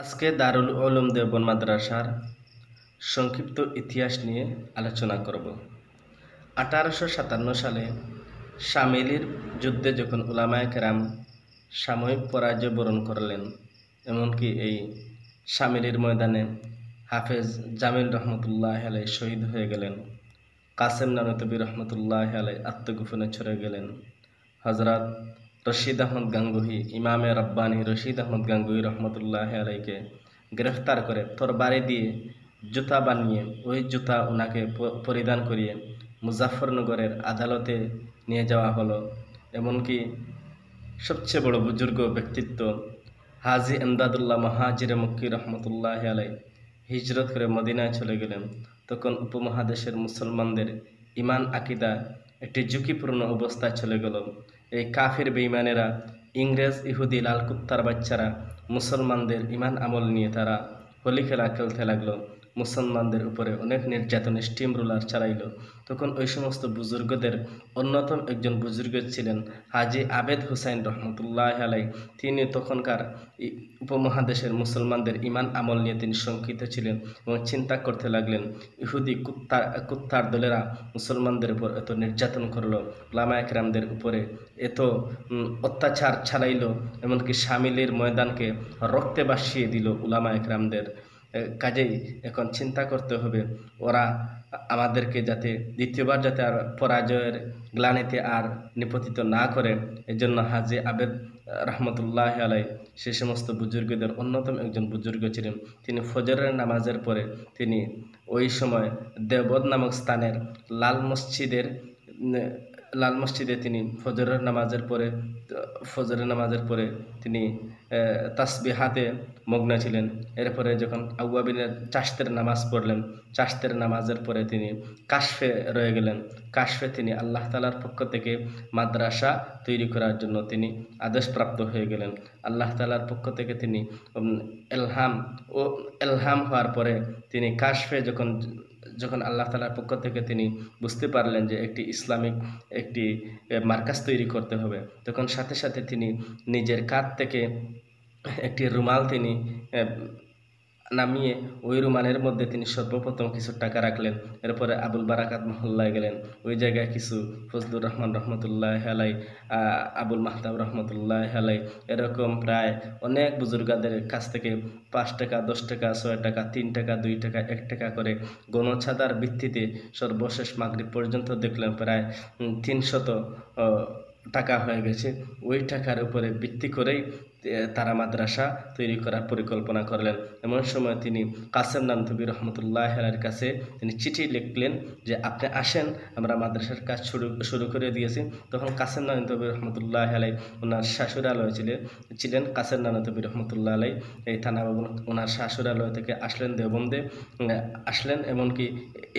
আজকে দারুল উলুম দেওবন্দ মাদ্রাসার সংক্ষিপ্ত ইতিহাস নিয়ে আলোচনা করব। 1857 সালে শামিলির যুদ্ধে যখন উলামায়ে কেরাম সাময়িক পরাজয় বরণ করলেন, এমনকি এই শামিলির ময়দানে হাফেজ জামিল রহমতুল্লাহ আলাই শহীদ হয়ে গেলেন, কাসেম নানুতুবি রহমতুল্লাহ আলাই আত্মগোপনে চলে গেলেন, হজরত রশিদ আহমদ গাঙ্গুহি, ইমামে রব্বানি রশিদ আহমদ গাঙ্গুহি রহমতুল্লাহ আলাইকে গ্রেফতার করে তরবারি দিয়ে জুতা বানিয়ে ওই জুতা ওনাকে পরিধান করিয়ে মুজাফফরনগরের আদালতে নিয়ে যাওয়া হলো। এমনকি সবচেয়ে বড় বুজুর্গ ব্যক্তিত্ব হাজি এমদাদুল্লাহ মহাজিরে মক্কি রহমতুল্লাহ আলাই হিজরত করে মদিনায় চলে গেলেন। তখন উপমহাদেশের মুসলমানদের ইমান আকিদা একটি ঝুঁকিপূর্ণ অবস্থায় চলে গেল। এই কাফির বেঈমানেরা, ইংরেজ ইহুদি লাল কুত্তার বাচ্চারা মুসলমানদের ইমান আমল নিয়ে তারা হোলি খেলা খেলতে লাগলো, মুসলমানদের উপরে অনেক নির্যাতন স্টিম রুলার চালাইল। তখন ওই সমস্ত বুজুর্গদের অন্যতম একজন বুজুর্গ ছিলেন হাজি আবেদ হুসাইন রহমতুল্লাহ আলাই। তিনি তখনকার উপমহাদেশের মুসলমানদের ইমান আমল নিয়ে তিনি শঙ্কিত ছিলেন এবং চিন্তা করতে লাগলেন, ইহুদি কুত্তার দলেরা মুসলমানদের উপর এত নির্যাতন করলো, উলামায়ে কেরামদের উপরে এত অত্যাচার চালাইল, এমনকি শামিলের ময়দানকে রক্তে ভাসিয়ে দিল উলামায়ে কেরামদের। কাজেই এখন চিন্তা করতে হবে ওরা আমাদেরকে যাতে দ্বিতীয়বার যাতে আর পরাজয়ের গ্লানিতে আর নিপতিত না করে। এজন্য হাজি আবেদ রহমতুল্লাহ আলাই সে সমস্ত বুজুর্গদের অন্যতম একজন বুজুর্গ ছিলেন। তিনি ফজরের নামাজের পরে তিনি ওই সময় দেওবন্দ নামক স্থানের লাল মসজিদে তিনি ফজরের নামাজের পরে তিনি তাসবিহাতে মগ্ন ছিলেন। এরপরে যখন আউয়াবিনের চাশতের নামাজ পড়লেন, চাশতের নামাজের পরে তিনি কাশফে রয়ে গেলেন। কাশফে তিনি আল্লাহ তাআলার পক্ষ থেকে মাদ্রাসা তৈরি করার জন্য তিনি আদেশপ্রাপ্ত হয়ে গেলেন। আল্লাহ তাআলার পক্ষ থেকে তিনি এলহাম হওয়ার পরে তিনি কাশফে যখন আল্লাহ তাআলার পক্ষ থেকে তিনি বুঝতে পারলেন যে একটি ইসলামিক একটি মার্কাজ তৈরি করতে হবে, তখন সাথে সাথে তিনি নিজের কাঁধ থেকে একটি রুমাল তিনি নামিয়ে ওই রুমালের মধ্যে তিনি সর্বপ্রথম কিছু টাকা রাখলেন। এরপরে আবুল বারাকাত মহল্লায় গেলেন, ওই জায়গায় কিছু ফজলুর রহমান রহমতুল্লাহ আলাই, আবুল মাহতাব রহমতুল্লাহ আলাই, এরকম প্রায় অনেক বুজুর্গদের কাছ থেকে 5 টাকা, 10 টাকা, 6 টাকা, 3 টাকা, 2 টাকা, 1 টাকা করে গণচাঁদার ভিত্তিতে সর্বশেষ মাগরিব পর্যন্ত দেখলেন প্রায় 300 টাকা হয়ে গেছে। ওই টাকার উপরে ভিত্তি করেই তারা মাদ্রাসা তৈরি করার পরিকল্পনা করলেন। এমন সময় তিনি কাসেম নানুতুবি রহমতুল্লাহ আলাইয়ের কাছে তিনি চিঠি লিখলেন যে আপনি আসেন, আমরা মাদ্রাসার কাজ শুরু করে দিয়েছি। তখন কাসেম নানুতুবি রহমতুল্লাহ আলাই ওনার শাশুড়ালয় ছিলেন কাসেম নানুতুবি রহমতুল্লাহ আলাই, এই থানা ভবন ওনার শাশুড়ালয় থেকে আসলেন, দেওবন্দে আসলেন। এমনকি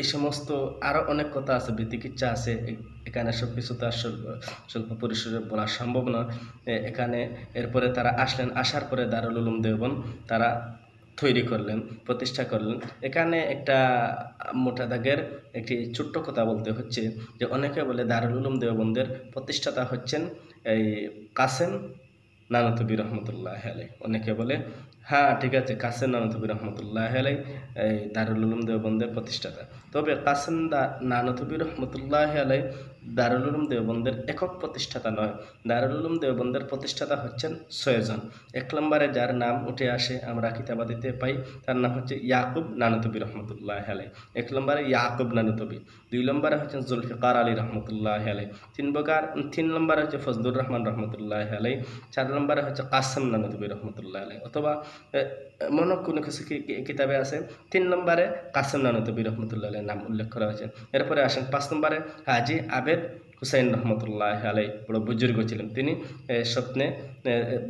এই সমস্ত আরও অনেক কথা আছে, বিতিকিচ্ছা আছে, এখানে সব কিছু তো আর স্বল্প পরিসরে বলা সম্ভব নয়। এখানে এরপরে তারা আসলেন, আসার পরে দারুল উলুম দেওবন্দ তারা তৈরি করলেন, প্রতিষ্ঠা করলেন। এখানে একটা মোটা দাগের একটি ছোট্ট কথা বলতে হচ্ছে যে অনেকে বলে দারুল উলুম দেওবন্দের প্রতিষ্ঠাতা হচ্ছেন এই কাসেম নানুতুবি রহমতুল্লাহ আলাই। অনেকে বলে হ্যাঁ ঠিক আছে, কাসেম নানুতুবি রহমতুল্লাহ আলাই এই দারুল উলুম দেওবন্দের প্রতিষ্ঠাতা। তবে কাসেম নানুতুবি রহমতুল্লাহ আলাই দারুল উলুম দেওবন্দের একক প্রতিষ্ঠাতা নয়। দারুল উলুম দেওবন্দের প্রতিষ্ঠাতা হচ্ছেন 6 জন। 1 নম্বরে যার নাম উঠে আসে আমরা কিতাবাদিতে পাই, তার নাম হচ্ছে ইয়াকুব নানুতুবি রহমতুল্লাহ আলাই। 1 নম্বরে ইয়াকুব নানুতুবি, 2 নম্বরে হচ্ছেন জুলফিকার আলী রহমতুল্লাহ আলাই, 3 নম্বরে হচ্ছে ফজলুর রহমান রহমতুল্লাহ আলাই, 4 নম্বরে হচ্ছে কাসেম নানুতুবি রহমতুল্লাহ আলাই। অথবা মনে কোনো কিছু কিতাবে আছে 3 নম্বরে কাসেম নানুতুবি রহমতুল্লাহ আলাই নাম উল্লেখ করা হয়েছে। এরপরে আসেন 5 নম্বরে হাজি আবেদ হুসাইন রহমতুল্লাহ আলাই, বড় বুজুর্গ ছিলেন। তিনি স্বপ্নে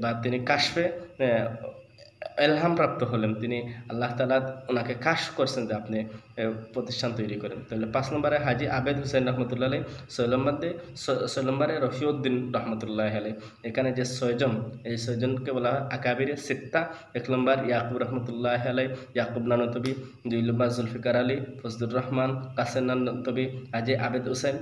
বা তিনি কাশফে এলহাম প্রাপ্ত হলেন, তিনি আল্লাহ তাআলা ওনাকে কাশ করছেন যে আপনি প্রতিষ্ঠান তৈরি করেন। তাহলে 5 নম্বরে হাজি আবেদ হুসাইন রহমতুল্লাহ আলাই, 6 নম্বরে রফিউদ্দিন রহমতুল্লাহ আলাই। এখানে যে 6 জন, এই 6 জনকে বলা হয় আকাবিরে সিত্তা। 1 নম্বর ইয়াকুব রহমতুল্লাহ আলাই, ইয়াকুব নানুতুবি, 2 নম্বর জুলফিকার আলী, ফজলুর রহমান, কাসেম নানুতুবি, হাজি আবেদ হুসাইন,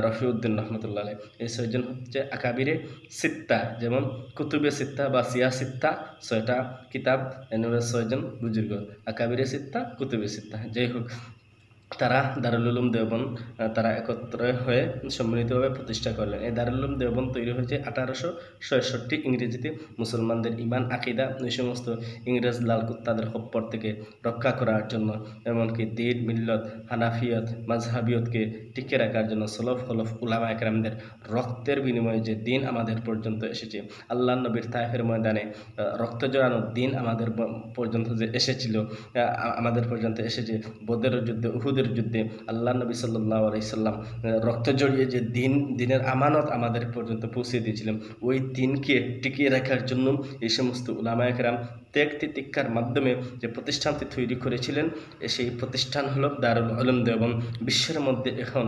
রফিউদ্দিন রহমতুল্লাহ আলাই। এই 6 জন হচ্ছে আকাবিরে সিত্তা, যেমন কুতুবে সিত্তা বা সিয়া সিত্তা, 6টা কিতাব, এর 6জন বুজুর্গ, আকাবিরে সিত্তা, কুতুবে সিত্তা। যাই হোক, তারা দারুল উলুম দেওবন্দ তারা একত্র হয়ে সম্মিলিতভাবে প্রতিষ্ঠা করলেন। এই দারুল উলুম দেওবন্দ তৈরি হয়েছে 1866 ইংরেজিতে। মুসলমানদের ইমান আকিদা এই সমস্ত ইংরেজ লাল কুত্তাদের খপ্পর থেকে রক্ষা করার জন্য, এমনকি দিন মিল্লত হানাফিয়ত মাজহাবিয়তকে টিকে রাখার জন্য সলফ হলফ উলামা একরামদের রক্তের বিনিময়ে যে দিন আমাদের পর্যন্ত এসেছে, আল্লাহ নবীর তায়েফের ময়দানে রক্ত জড়ানো দিন আমাদের পর্যন্ত যে এসেছিল, আমাদের পর্যন্ত এসেছে বদরের যুদ্ধে, উহুদের যুদ্ধে আল্লাহ নবী সাল্লাল্লাহু আলাইহি সাল্লাম রক্ত জড়িয়ে যে দিনের আমানত আমাদের পর্যন্ত পৌঁছে দিয়েছিলেন, ওই দিনকে টিকিয়ে রাখার জন্য এই সমস্ত উলামায়ে কেরাম ত্যাগ তিতিক্ষার মাধ্যমে যে প্রতিষ্ঠানটি তৈরি করেছিলেন, সেই প্রতিষ্ঠান হলো দারুল উলুম দেওবন্দ। বিশ্বের মধ্যে এখন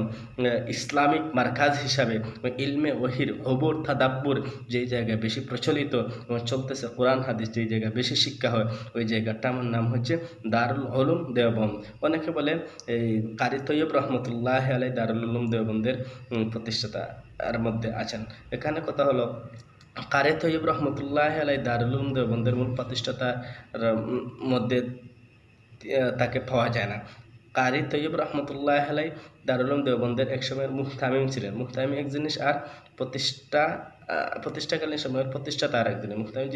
ইসলামিক মার্কাজ হিসাবে ইলমে ওহির ওবর তাদাব্বুর যেই জায়গায় বেশি প্রচলিত এবং চলতেছে, কোরআন হাদিস যেই জায়গায় বেশি শিক্ষা হয়, ওই জায়গাটা আমার নাম হচ্ছে দারুল উলুম দেওবন্দ। অনেকে বলে এই কারি তৈয়ব রহমতুল্লাহ আলাই দারুল উলুম দেওবন্দের প্রতিষ্ঠাতার মধ্যে আছেন। এখানে কথা হলো, কারি তৈয়ব রহমতুল্লাহ আলাই দারুল উলুম দেওবন্দের মূল প্রতিষ্ঠাতার মধ্যে তাকে পাওয়া যায় না। কারি তৈয়ব রহমতুল্লাহ আলাই দারুল উলুম দেওবন্দের এক সময়ের মুহতামিম ছিলেন। মুহতামিম এক জিনিস, আর প্রতিষ্ঠাকালীন সময়ের প্রতিষ্ঠাতা আর একদিন। মুহতামিম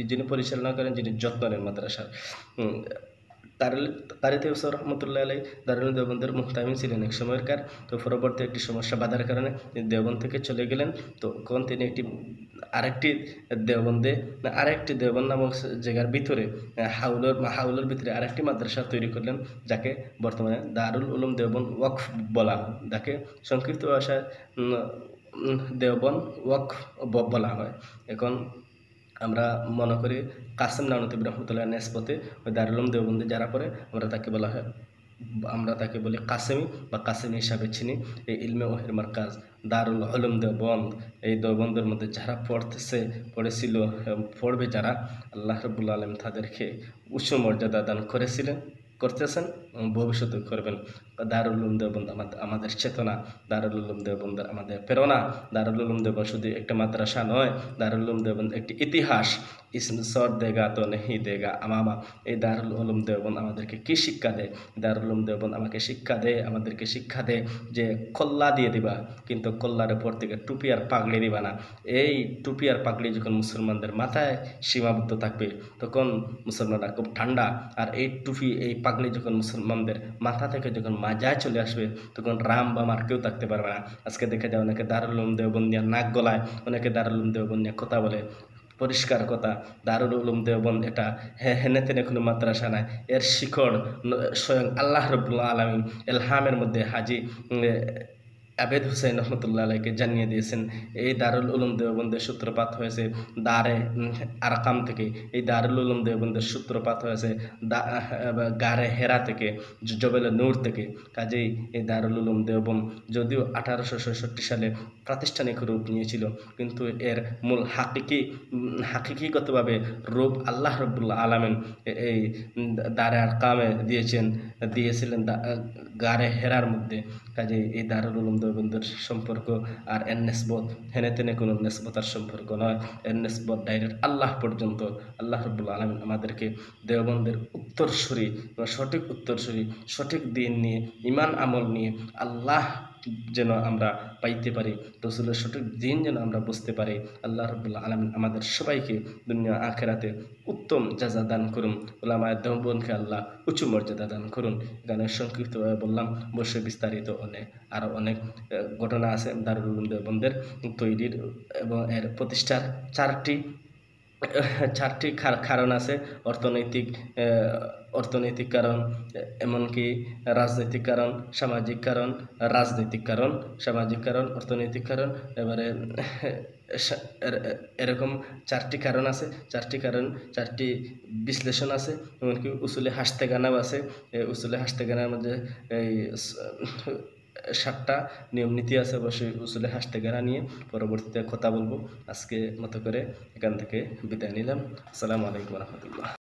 যিনি পরিচালনা করেন, যিনি যত্ন নেন মাদ্রাসার। কারি তৈয়ব রহমতুল্লাহ আলাই দারুল উলুম দেওবন্দের মুহতামিম ছিলেন এক সময়কার। তো পরবর্তী একটি সমস্যা বাধার কারণে তিনি দেওবন্দ থেকে চলে গেলেন। তো তখন তিনি আরেকটি দেওবন্দ নামক জায়গার ভিতরে হাউলের ভিতরে আরেকটি মাদ্রাসা তৈরি করলেন, যাকে বর্তমানে দারুল উলুম দেওবন্দ ওয়াকফ বলা হয়, যাকে সংক্ষিপ্ত ভাষায় দেওবন্দ ওয়াকফ বলা হয়। এখন আমরা মনে করি কাসেম নানুতুবি রহমতুল্লাহ নেসবতে ওই দারুল উলুম দেওবন্দে যারা পড়ে আমরা তাকে বলি কাসেমি বা কাসেমি হিসাবে চিনি। এই ইলমে ওহির মারকাজ দারুল উলুম দেওবন্দ, এই দেওবন্দের মধ্যে যারা পড়েছিল পড়বে যারা, আল্লাহ রাব্বুল আলামিন তাদেরকে উচ্চ মর্যাদা দান করতেছেন ভবিষ্যতে করবেন। দারুল উলুম দেওবন্দ আমাদের চেতনা, দারুল উলুম দেওবন্দ আমাদের প্রেরণা। দারুল উলুম দেওবন্দ শুধু একটা মাদ্রাসা নয়, দারুল উলুম দেওবন্দ একটি ইতিহাস। ইসম সর দেগা তো নেহি দেগা আমামা। এই দারুল উলুম দেওবন্দ আমাদেরকে কি শিক্ষা দেয়? দারুল উলুম দেওবন্দ আমাদেরকে শিক্ষা দেয় যে কল্লা দিয়ে দিবা, কিন্তু কল্লার উপর থেকে টুপি আর পাগড়ি দিবা না। এই টুপি আর পাগড়ি যখন মুসলমানদের মাথায় সীমাবদ্ধ থাকবে, তখন মুসলমানরা খুব ঠান্ডা। আর এই টুপি এই পাগড়ি যখন মুসলমানদের মাথা থেকে যখন মাজায় চলে আসবে, তখন রাম বা মার কেউ থাকতে পারবে না। আজকে দেখা যায় অনেকে দারুল উলুম দেওবন্দ নিয়ে নাক গলায়, অনেকে দারুল উলুম দেওবন্দ নিয়ে কথা বলে। পরিষ্কার কথা, দারুল উলুম দেওবন্দ এটা হেনে তেনে কোনো মাদ্রাসা নাই। এর শিকড় স্বয়ং আল্লাহ রাব্বুল আলামিন এলহামের মধ্যে হাজি আবেদ হুসাইন রহমতুল্লাহ আলাইকে জানিয়ে দিয়েছেন। এই দারুল উলুম দেওবন্দের সূত্রপাত হয়েছে দারে আরকাম থেকে। এই দারুল উলুম দেওবন্দের সূত্রপাত হয়েছে গারে হেরা থেকে, জবেলে নূর থেকে। কাজেই এই দারুল উলুম দেওবন্দ যদিও 1866 সালে প্রাতিষ্ঠানিক রূপ নিয়েছিল, কিন্তু এর মূল হাকিকিগতভাবে রূপ আল্লাহ রাব্বুল আলামিন এই দারে আরকামে দিয়েছিলেন গারে হেরার মধ্যে। কাজেই এই দারুল উলুম দেওবন্দের সম্পর্ক আর এর নেসবত হেনে তেনে কোনো নেসবতার সম্পর্ক নয়। এর নেসবত ডাইরেক্ট আল্লাহ পর্যন্ত। আল্লাহ রাব্বুল আলামিন আমাদেরকে দেওবন্দের উত্তরসূরি বা সঠিক উত্তরসূরি, সঠিক দিন নিয়ে, ইমান আমল নিয়ে আল্লাহ যেন আমরা পাইতে পারি, রসুলের সঠিক দিন যেন আমরা বুঝতে পারি। আল্লাহ রাব্বুল আলামিন আমাদের সবাইকে দুনিয়া আখিরাতে উত্তম জাযা দান করুন। উলামায়ে দেওবন্দকে আল্লাহ উঁচু মর্যাদা দান করুন। এখানে সংক্ষিপ্তভাবে বললাম, বসে বিস্তারিত আরও অনেক ঘটনা আছে দারুল উলুম দেওবন্দের তৈরির এবং এর প্রতিষ্ঠার চারটি কারণ আছে। অর্থনৈতিক কারণ, এমনকি রাজনৈতিক কারণ, সামাজিক কারণ, অর্থনৈতিক কারণ। এবারে এরকম চারটি কারণ আছে, চারটি বিশ্লেষণ আছে, এমনকি উসুলে হাসতেগানাও আছে। উসুলে হাসতেগানার মধ্যে এই 7টা নিয়ম নীতি আছে। অবশ্যই উসুলে হাসতেগানা নিয়ে পরবর্তীতে কথা বলবো। আজকে মতো করে এখান থেকে বিদায় নিলাম। আসসালামু আলাইকুম রহমতুল্লাহ।